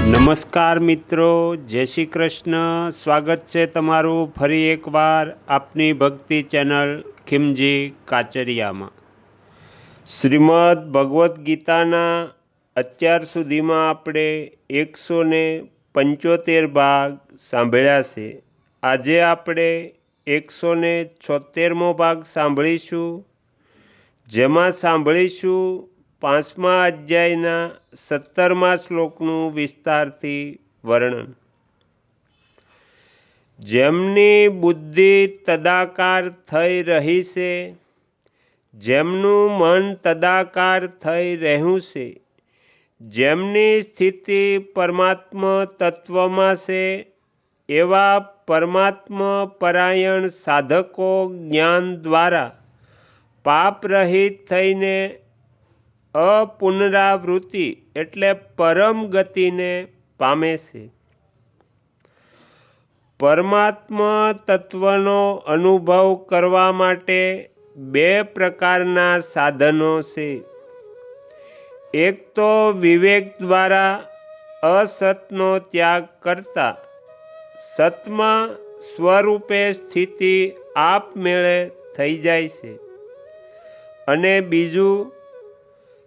નમસ્કાર મિત્રો, જય શ્રી કૃષ્ણ. સ્વાગત છે તમારું ફરી એકવાર આપની ભક્તિ ચેનલ ખીમજી કાચરિયામાં. શ્રીમદ ભગવદ્ ગીતાના અત્યાર સુધીમાં આપણે 175 ભાગ સાંભળ્યા છે. આજે આપણે 176મો ભાગ સાંભળીશું, જેમાં સાંભળીશું 5મા અધ્યાયના 17મા શ્લોકનું વિસ્તારથી વર્ણન. જેમની બુદ્ધિ તદાકાર થઈ રહી છે, જેમનું મન તદાકાર થઈ રહ્યું છે, જેમની સ્થિતિ પરમાત્મા તત્વમાં છે, એવા પરમાત્મા પરાયણ સાધકો જ્ઞાન દ્વારા પાપ રહિત થઈને અપુનરાવૃત્તિ એટલે પરમ ગતિને પામે છે. પરમાત્મા તત્વનો અનુભવ કરવા માટે 2 પ્રકારના સાધનો છે. એક તો વિવેક દ્વારા અસતનો ત્યાગ કરતા સતમાં સ્વરૂપે સ્થિતિ આપમેળે થઈ જાય છે, અને બીજું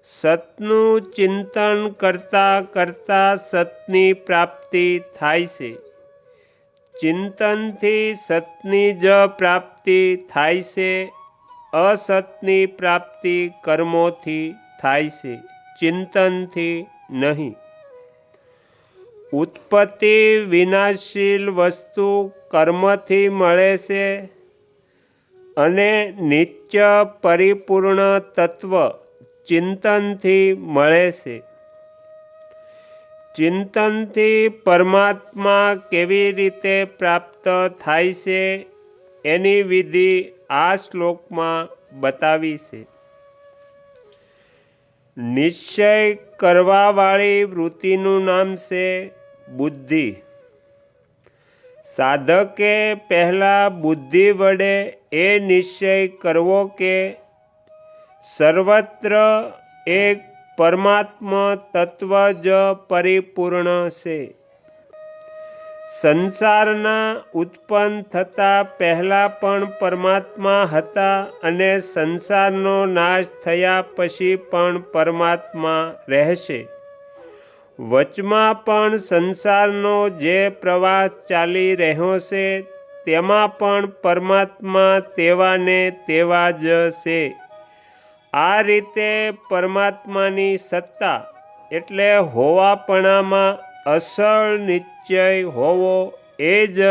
સતનું ચિંતન કરતાં કરતાં સતની પ્રાપ્તિ થાય છે. ચિંતનથી સતની જ પ્રાપ્તિ થાય છે, અસતની પ્રાપ્તિ કર્મોથી થાય છે, ચિંતનથી નહીં. ઉત્પત્તિ વિનાશશીલ વસ્તુ કર્મથી મળે છે, અને નિત્ય પરિપૂર્ણ તત્વ ચિંતનથી મળે છે. ચિંતનથી પરમાત્મા કેવી રીતે પ્રાપ્ત થાય છે એની વિધિ આ શ્લોકમાં બતાવી છે. નિશ્ચય કરવાવાળી વૃત્તિનું નામ છે બુદ્ધિ. સાધકે પહેલાં બુદ્ધિ વડે એ નિશ્ચય કરવો કે સર્વત્ર એક પરમાત્મા તત્વ જ પરિપૂર્ણ છે. સંસારના ઉત્પન્ન થતાં પહેલાં પણ પરમાત્મા હતા, અને સંસારનો નાશ થયા પછી પણ પરમાત્મા રહેશે. વચમાં પણ સંસારનો જે પ્રવાસ ચાલી રહ્યો છે તેમાં પણ પરમાત્મા તેવાને તેવા જ છે. આ રીતે પરમાત્માની સત્તા એટલે હોવાપણામાં અસલ નિશ્ચય હોવો એ જ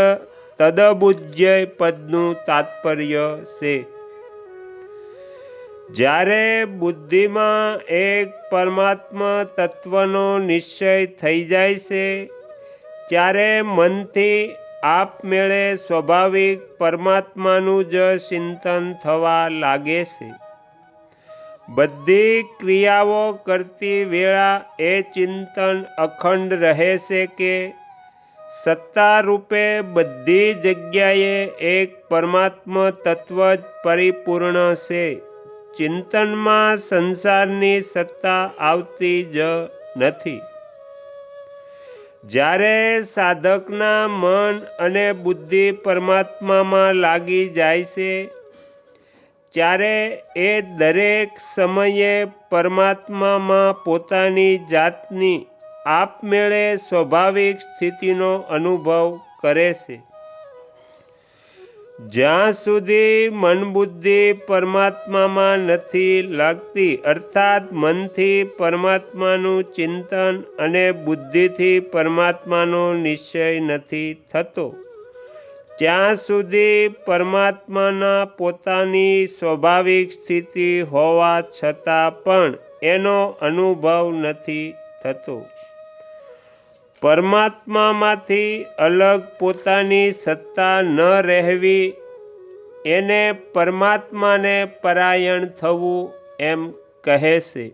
તદબુદ્ધ્ય પદનું તાત્પર્ય છે. જ્યારે બુદ્ધિમાં એક પરમાત્મા તત્વનો નિશ્ચય થઈ જાય છે, ત્યારે મનથી આપમેળે સ્વાભાવિક પરમાત્માનું જ ચિંતન થવા લાગે છે. બધી ક્રિયાઓ કરતી વેળા એ ચિંતન અખંડ રહે છે કે સત્તા રૂપે બધી જગ્યાએ એક પરમાત્મા તત્વ જ પરિપૂર્ણ છે. ચિંતનમાં સંસારની સત્તા આવતી જ નથી. જ્યારે સાધકના મન અને બુદ્ધિ પરમાત્મામાં લાગી જાય છે, ત્યારે એ દરેક સમયે પરમાત્મામાં પોતાની જાતની આપમેળે સ્વાભાવિક સ્થિતિનો અનુભવ કરે છે. જ્યાં સુધી મનબુદ્ધિ પરમાત્મામાં નથી લાગતી, અર્થાત મનથી પરમાત્માનું ચિંતન અને બુદ્ધિથી પરમાત્માનો નિશ્ચય નથી થતો, ત્યાં સુધી પરમાત્માના પોતાની સ્વાભાવિક સ્થિતિ હોવા છતાં પણ એનો અનુભવ નથી થતો. પરમાત્મામાંથી અલગ પોતાની સત્તા ન રહેવી એને પરમાત્માને પરાયણ થવું એમ કહે છે.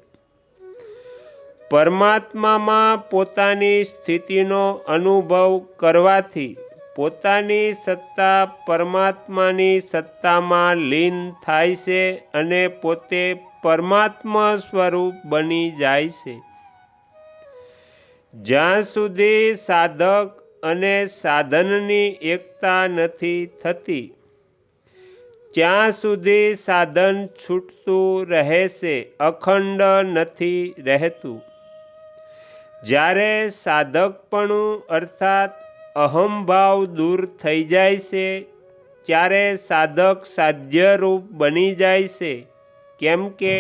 પરમાત્મામાં પોતાની સ્થિતિનો અનુભવ કરવાથી પોતાની સત્તા પરમાત્માની સત્તામાં લીન થાય છે અને પોતે પરમાત્મા સ્વરૂપ બની જાય છે. જ્યાં સુધી સાધક અને સાધનની એકતા નથી થતી ત્યાં સુધી સાધન છૂટતું રહેશે, અખંડ નથી રહેતું. જ્યારે સાધકપણું અર્થાત અહમભાવ દૂર થઈ જાય છે ત્યારે સાધક સાધ્યરૂપ બની જાય છે. કેમ કે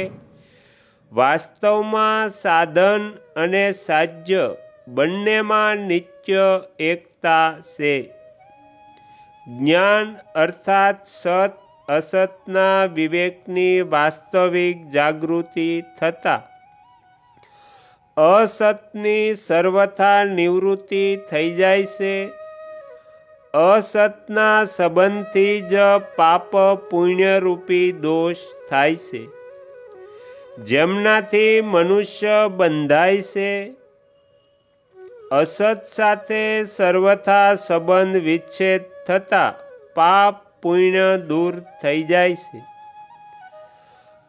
વાસ્તવમાં સાધન અને સાધ્ય બંનેમાં નિત્ય એકતા છે. જ્ઞાન અર્થાત સત અસતના વિવેકની વાસ્તવિક જાગૃતિ થતાં અસતની સર્વથા નિવૃત્તિ થઈ જાય છે. અસતના સંબંધથી જ પાપ પુણ્યરૂપી દોષ થાય છે, જેમનાથી મનુષ્ય બંધાય છે. અસત સાથે સર્વથા સંબંધ વિચ્છેદ થતાં પાપ પુણ્ય દૂર થઈ જાય છે.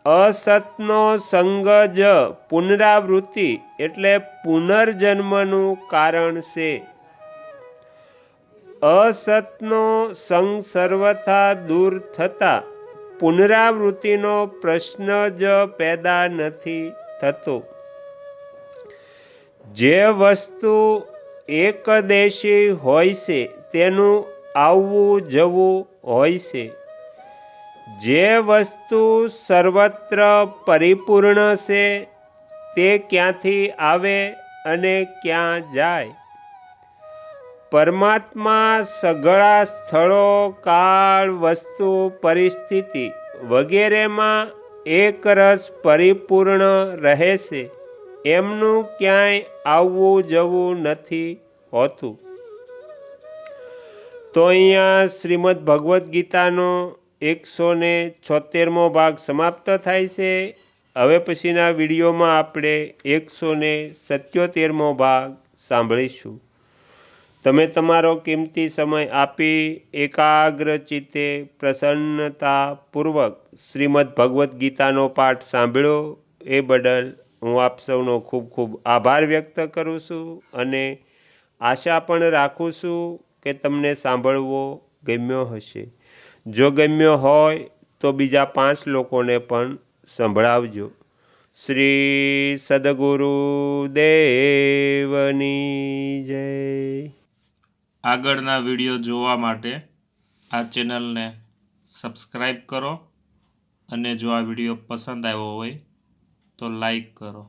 અસતનો સંગ જ પુનરાવૃત્તિ એટલે પુનર્જન્મનું કારણ છે. અસતનો સંગ સર્વથા દૂર થતાં પુનરાવૃત્તિનો પ્રશ્ન જ પેદા નથી થતો. જે વસ્તુ એકદેશી હોય છે તેનું આવવું જવું હોય છે. જે વસ્તુ સર્વત્ર પરિપૂર્ણ છે તે ક્યાંથી આવે અને ક્યાં જાય? પરમાત્મા સઘળા સ્થળો, કાળ, વસ્તુ, પરિસ્થિતિ વગેરેમાં એકરસ પરિપૂર્ણ રહે છે. એમનું ક્યાંય આવવું જવું નથી હોતું. તો અહીંયા શ્રીમદ ભગવદ્ ગીતાનો 176મો ભાગ સમાપ્ત થાય છે. હવે પછીના વિડીયોમાં આપણે 177મો ભાગ સાંભળીશું. તમે તમારો કિંમતી સમય આપી એકાગ્ર ચિત્તે પ્રસન્નતાપૂર્વક શ્રીમદ ભગવદ્ ગીતાનો પાઠ સાંભળ્યો એ બદલ હું આપ સૌનો ખૂબ ખૂબ આભાર વ્યક્ત કરું છું અને આશા પણ રાખું છું કે તમને સાંભળવો ગમ્યો હશે. જો ગમ્યો હોય તો બીજા 5 લોકોને પણ સંભળાવજો. શ્રી સદગુરુ દેવની જય. આગળના વિડીયો જોવા માટે આ ચેનલને સબસ્ક્રાઈબ કરો અને જો આ વિડીયો પસંદ આવ્યો હોય તો લાઈક કરો.